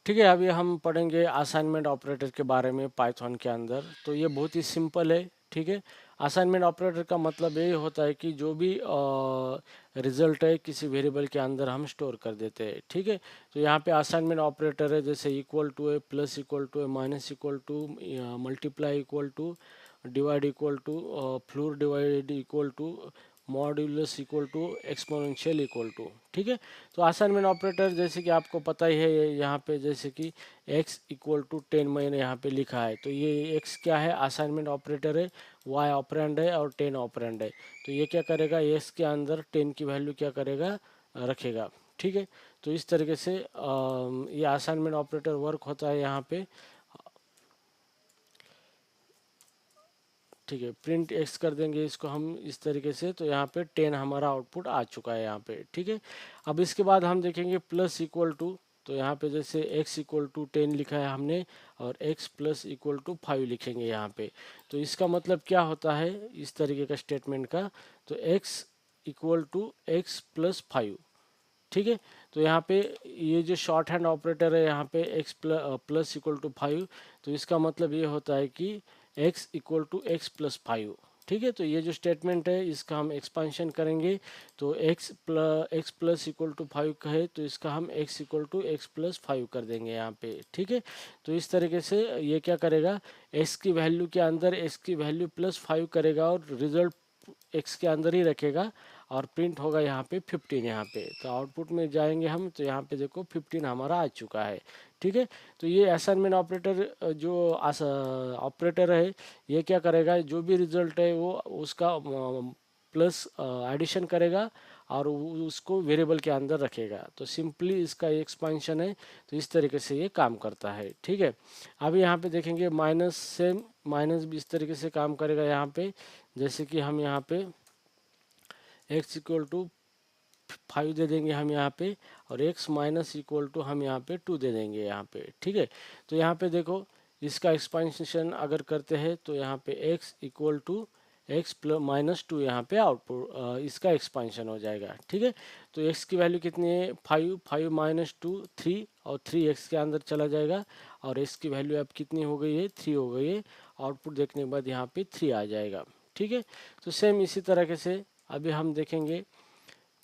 ठीक है, अभी हम पढ़ेंगे असाइनमेंट ऑपरेटर के बारे में पाइथन के अंदर। तो ये बहुत ही सिंपल है। ठीक है, असाइनमेंट ऑपरेटर का मतलब ये होता है कि जो भी रिजल्ट है किसी वेरिएबल के अंदर हम स्टोर कर देते हैं। ठीक है, तो यहाँ पे असाइनमेंट ऑपरेटर है, जैसे इक्वल टू है, प्लस इक्वल टू है, minus equal to, multiply equal to, divide equal to, floor divide equal to, modulus equal to, exponential equal to. ठीक है, तो असाइनमेंट ऑपरेटर जैसे कि आपको पता ही है, यहाँ पे जैसे कि x इक्वल टू 10 मैंने यहाँ पे लिखा है, तो ये x क्या है, असाइनमेंट ऑपरेटर है, y ऑपरेंड है और 10 ऑपरेंड है। तो ये क्या करेगा, x के अंदर 10 की वैल्यू क्या करेगा, रखेगा। ठीक है, तो इस तरीके से ये असाइनमेंट ऑपरेटर वर्क होता है यहाँ पे। ठीक है, प्रिंट एक्स कर देंगे इसको हम इस तरीके से, तो यहाँ पे 10 हमारा आउटपुट आ चुका है यहाँ पे। ठीक है, अब इसके बाद हम देखेंगे प्लस इक्वल टू। तो यहाँ पे जैसे x इक्वल टू 10 लिखा है हमने, और x प्लस इक्वल टू 5 लिखेंगे यहाँ पे। तो इसका मतलब क्या होता है इस तरीके का स्टेटमेंट का, तो x equal to x plus 5। ठीक है, तो यहाँ पे ये जो शॉर्ट हैंड ऑपरेटर है यहाँ पे x प्लस इक्वल टू 5, तो इसका मतलब ये होता है कि x equal to x plus 5। ठीक है, तो ये जो स्टेटमेंट है इसका हम एक्सपांशन करेंगे, तो एक्स प्लस इक्वल टू 5 का है, तो इसका हम x equal to x plus 5 कर देंगे यहाँ पे। ठीक है, तो इस तरीके से ये क्या करेगा, x की वैल्यू के अंदर x की वैल्यू प्लस 5 करेगा और रिजल्ट x के अंदर ही रखेगा, और प्रिंट होगा यहाँ पे 15 यहाँ पे। तो आउटपुट में जाएंगे हम, तो यहाँ पे देखो 15 हमारा आ चुका है। ठीक है, तो ये असाइनमेंट ऑपरेटर जो ऑपरेटर है, ये क्या करेगा, जो भी रिजल्ट है वो उसका प्लस एडिशन करेगा और उसको वेरिएबल के अंदर रखेगा। तो सिंपली इसका एक्सपेंशन है, तो इस तरीके से ये काम करता है। ठीक है, अभी यहाँ पे देखेंगे माइनस, सेम माइनस भी इस तरीके से काम करेगा यहाँ पे। जैसे कि हम यहाँ पे x इक्वल टू 5 दे देंगे हम यहाँ पे, और x माइनस इक्वल टू हम यहाँ पे 2 दे देंगे यहाँ पे। ठीक है, तो यहाँ पे देखो इसका एक्सपेंशन अगर करते हैं, तो यहाँ पे x equal to x plus minus 2 यहाँ पे आउटपुट इसका एक्सपेंशन हो जाएगा। ठीक है, तो x की वैल्यू कितनी है, 5, 5 माइनस 2 3, और 3 x के अंदर चला जाएगा, और x की वैल्यू अब कितनी हो गई है, 3 हो गई है। आउटपुट देखने के बाद यहाँ पे 3 आ जाएगा। ठीक है, तो सेम इसी तरीके से अभी हम देखेंगे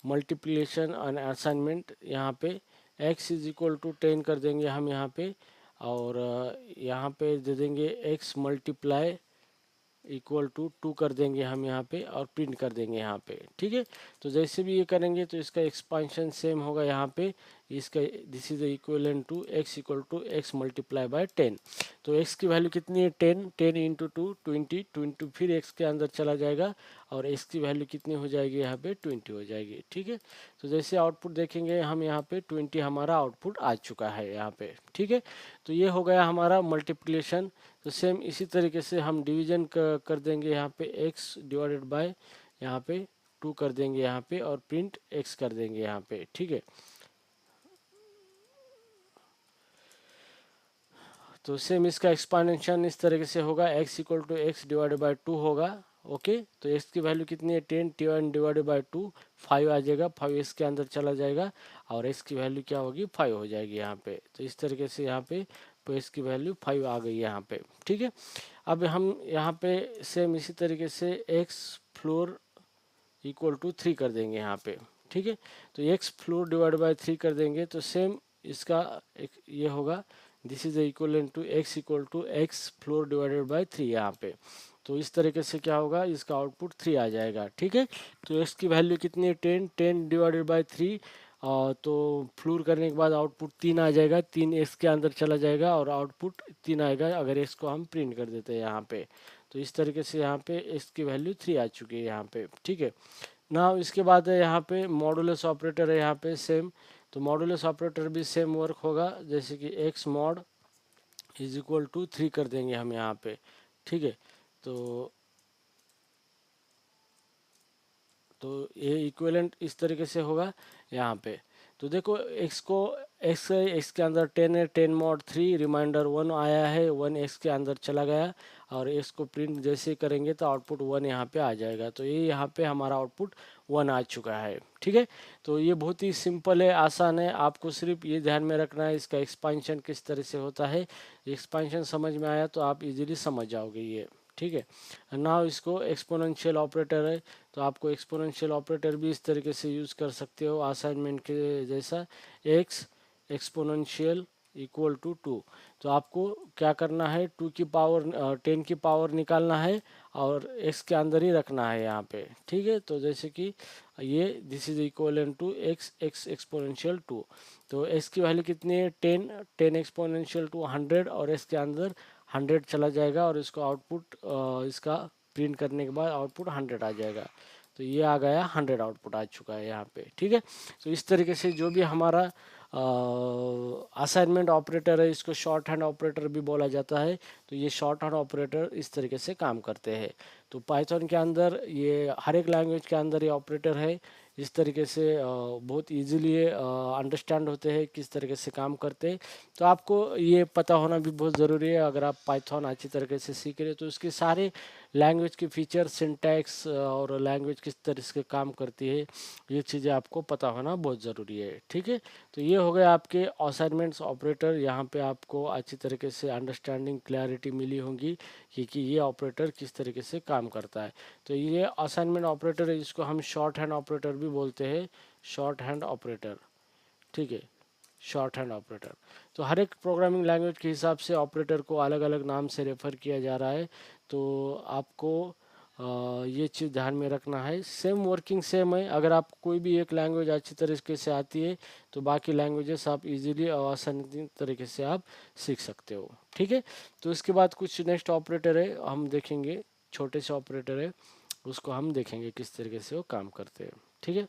मल्टीप्लिकेशन एंड असाइनमेंट। यहाँ पे x इज इक्वल टू 10 कर देंगे हम यहाँ पे, और यहाँ पे दे देंगे x मल्टीप्लाई इक्वल टू 2 कर देंगे हम यहाँ पे, और प्रिंट कर देंगे यहाँ पे। ठीक है, तो जैसे भी ये करेंगे तो इसका एक्सपांशन सेम होगा यहाँ पे। इसका this is equivalent to x equal to x multiply by 10। तो x की वैल्यू कितनी है, 10, 10 इंटू 2 20, 20 फिर x के अंदर चला जाएगा, और x की वैल्यू कितनी हो जाएगी यहाँ पे, 20 हो जाएगी। ठीक है, तो जैसे आउटपुट देखेंगे हम यहाँ पे 20 हमारा आउटपुट आ चुका है यहाँ पे। ठीक है, तो ये हो गया हमारा मल्टीप्लिकेशन। तो सेम इसी तरीके से हम डिवीजन कर देंगे यहाँ पे, x डिवाइडेड बाय यहाँ पे 2 कर देंगे यहाँ पे, और प्रिंट x कर देंगे यहाँ पे। ठीक है, तो सेम इसका एक्सपांशन इस तरीके से होगा, x equal to x divided by 2 होगा। ओके, तो x की वैल्यू कितनी है, 10, 10 डिवाइडेड बाय 2 5 आ जाएगा, 5 इसके अंदर चला जाएगा, और x की वैल्यू क्या होगी, 5 हो जाएगी यहाँ पे। तो इस तरीके से यहाँ पे तो x की वैल्यू 5 आ गई यहाँ पे। ठीक है, अब हम यहाँ पे सेम इसी तरीके से x फ्लोर इक्वल टू 3 कर देंगे यहाँ पे। ठीक है, तो x फ्लोर डिवाइड बाय 3 कर देंगे, तो सेम इसका एक ये होगा, this is equivalent to x equal to x floor divided by 3 यहाँ पे। तो इस तरीके से क्या होगा, इसका आउटपुट 3 आ जाएगा। ठीक है, तो x की वैल्यू कितनी है, 10, 10 डिवाइडेड बाय 3, तो फ्लोर करने के बाद आउटपुट 3 आ जाएगा, 3 x के अंदर चला जाएगा, और आउटपुट 3 आएगा अगर x को हम प्रिंट कर देते हैं यहाँ पे। तो इस तरीके से यहाँ पे x की वैल्यू 3 आ चुकी है यहाँ पे। ठीक है, ना इसके बाद है यहाँ पे मॉडुलस ऑपरेटर है यहाँ पे सेम। तो मॉडुलस ऑपरेटर भी सेम वर्क होगा, जैसे कि x mod is equal to 3 कर देंगे हम यहाँ पे। ठीक है, तो ये इक्विवेलेंट इस तरीके से होगा यहाँ पे। तो देखो x को एक्स के अंदर 10 है, 10 mod 3 रिमाइंडर 1 आया है, 1 एक्स के अंदर चला गया और एक्स को प्रिंट जैसे ही करेंगे तो आउटपुट 1 यहाँ पे आ जाएगा। तो ये यहाँ पे हमारा आउटपुट 1 आ चुका है। ठीक है, तो ये बहुत ही सिंपल है, आसान है। आपको सिर्फ ये ध्यान में रखना है इसका एक्सपांशन किस तरह से होता है। एक्सपांशन समझ में आया तो आप इजीली समझ जाओगे ये। ठीक है, नाउ इसको एक्सपोनेंशियल ऑपरेटर है, तो आपको एक्सपोनेंशियल ऑपरेटर भी इस तरीके से यूज़ कर सकते हो असाइनमेंट के जैसा। एक्स एक्सपोनेंशियल इक्वल टू 2, तो आपको क्या करना है, 2 की पावर 10 की पावर निकालना है और एक्स के अंदर ही रखना है यहाँ पे। ठीक है, तो जैसे कि ये this is equal to x x exponential 2, तो एक्स की वैल्यू कितनी है 10, 10 एक्सपोनेंशियल टू 100 और एक्स के अंदर 100 चला जाएगा और इसको आउटपुट इसका प्रिंट करने के बाद आउटपुट 100 आ जाएगा। तो ये आ गया 100 आउटपुट आ चुका है यहाँ पे। ठीक है, तो इस तरीके से जो भी हमारा असाइनमेंट ऑपरेटर है, इसको शॉर्ट हैंड ऑपरेटर भी बोला जाता है। तो ये शॉर्ट हैंड ऑपरेटर इस तरीके से काम करते हैं। तो पाइथन के अंदर ये हर एक लैंग्वेज के अंदर ये ऑपरेटर है, इस तरीके से बहुत इजीली अंडरस्टैंड होते हैं किस तरीके से काम करते हैं। तो आपको ये पता होना भी बहुत ज़रूरी है। अगर आप पाइथन अच्छी तरीके से सीख रहे हो तो इसके सारे लैंग्वेज के फीचर, सिंटैक्स और लैंग्वेज किस तरह से काम करती है, ये चीज़ें आपको पता होना बहुत ज़रूरी है। ठीक है, तो ये हो गए आपके असाइनमेंट्स ऑपरेटर। यहाँ पे आपको अच्छी तरीके से अंडरस्टैंडिंग क्लैरिटी मिली होगी कि ये ऑपरेटर किस तरीके से काम करता है। तो ये असाइनमेंट ऑपरेटर है, जिसको हम शॉर्ट हैंड ऑपरेटर भी बोलते हैं, शॉर्ट हैंड ऑपरेटर। ठीक है, शॉर्ट हैंड ऑपरेटर। तो हर एक प्रोग्रामिंग लैंग्वेज के हिसाब से ऑपरेटर को अलग अलग नाम से रेफर किया जा रहा है। तो आपको ये चीज़ ध्यान में रखना है। सेम वर्किंग सेम है, अगर आप कोई भी एक लैंग्वेज अच्छी तरीके से आती है तो बाकी लैंग्वेजेस आप इजीली और आसानी तरीके से आप सीख सकते हो। ठीक है, तो इसके बाद कुछ नेक्स्ट ऑपरेटर है हम देखेंगे, छोटे से ऑपरेटर है, उसको हम देखेंगे किस तरीके से वो काम करते हैं। ठीक है।